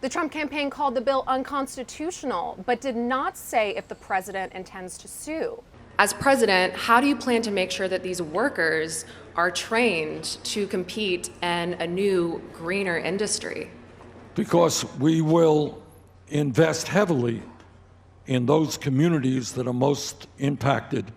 The Trump campaign called the bill unconstitutional, but did not say if the president intends to sue. As president, how do you plan to make sure that these workers are trained to compete in a new, greener industry? Because we will invest heavily in those communities that are most impacted.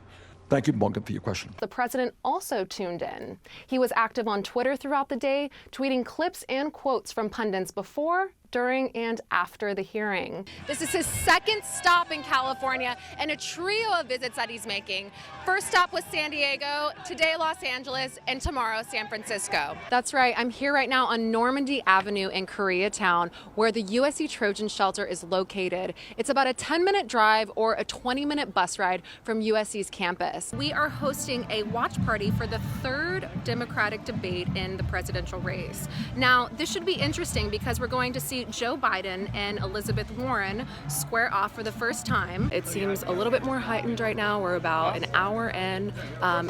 Thank you, Morgan, for your question. The president also tuned in. He was active on Twitter throughout the day, tweeting clips and quotes from pundits before, during, and after the hearing. This is his second stop in California and a trio of visits that he's making. First stop was San Diego, today Los Angeles, and tomorrow San Francisco. That's right, I'm here right now on Normandy Avenue in Koreatown, where the USC Trojan Shelter is located. It's about a 10-minute drive or a 20-minute bus ride from USC's campus. We are hosting a watch party for the third Democratic debate in the presidential race. Now, this should be interesting because we're going to see Joe Biden and Elizabeth Warren square off for the first time. It seems a little bit more heightened right now. We're about an hour in.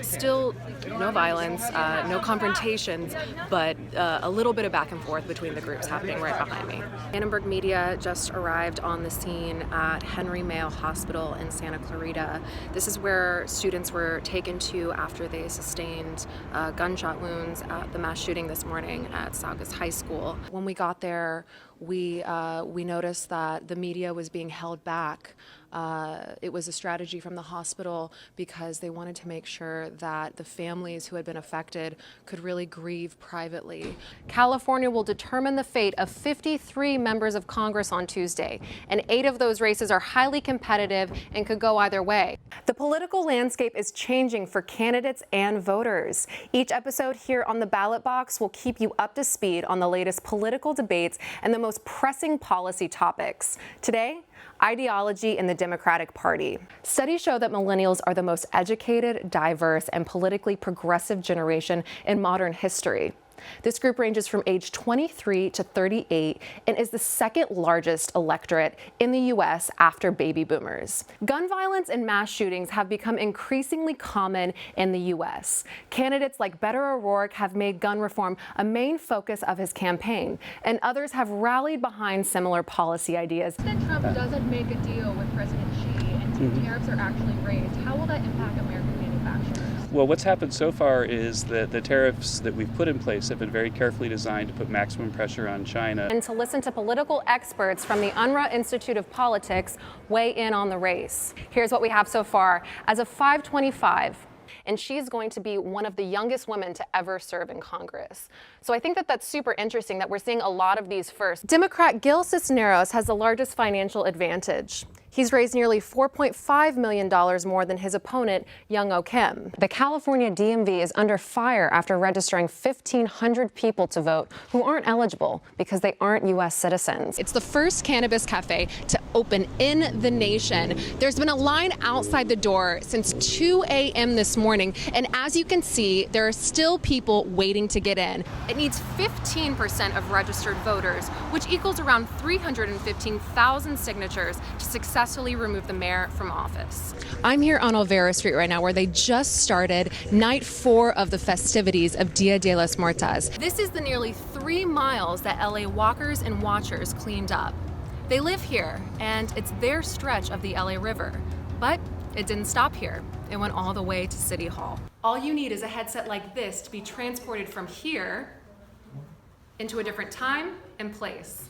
Still no violence, no confrontations, but a little bit of back and forth between the groups happening right behind me. Annenberg Media just arrived on the scene at Henry Mayo Hospital in Santa Clarita. This is where students were taken to after they sustained gunshot wounds at the mass shooting this morning at Saugus High School. When we got there, we noticed that the media was being held back. It was a strategy from the hospital because they wanted to make sure that the families who had been affected could really grieve privately. California will determine the fate of 53 members of Congress on Tuesday, and 8 of those races are highly competitive and could go either way. The political landscape is changing for candidates and voters. Each episode here on The Ballot Box will keep you up to speed on the latest political debates and the most pressing policy topics. Today, ideology in the Democratic Party. Studies show that millennials are the most educated, diverse, and politically progressive generation in modern history. This group ranges from age 23 to 38 and is the second largest electorate in the U.S. after baby boomers. Gun violence and mass shootings have become increasingly common in the U.S. Candidates like Beto O'Rourke have made gun reform a main focus of his campaign, and others have rallied behind similar policy ideas. President Trump doesn't make a deal with President Xi and tariffs are actually raised. How will that impact American manufacturers? Well, what's happened so far is that the tariffs that we've put in place have been very carefully designed to put maximum pressure on China. And to listen to political experts from the Unruh Institute of Politics weigh in on the race. Here's what we have so far. As of 5:25, and she's going to be one of the youngest women to ever serve in Congress. So I think that that's super interesting that we're seeing a lot of these first. Democrat Gil Cisneros has the largest financial advantage. He's raised nearly $4.5 million more than his opponent, Young Oh Kim. The California DMV is under fire after registering 1,500 people to vote who aren't eligible because they aren't U.S. citizens. It's the first cannabis cafe to open in the nation. There's been a line outside the door since 2 a.m. this morning, and as you can see, there are still people waiting to get in. It needs 15% of registered voters, which equals around 315,000 signatures to successfully remove the mayor from office. I'm here on Olvera Street right now, where they just started night 4 of the festivities of Dia de los Muertos. This is the nearly 3 miles that LA walkers and watchers cleaned up. They live here, and it's their stretch of the LA River. But it didn't stop here. It went all the way to City Hall. All you need is a headset like this to be transported from here into a different time and place.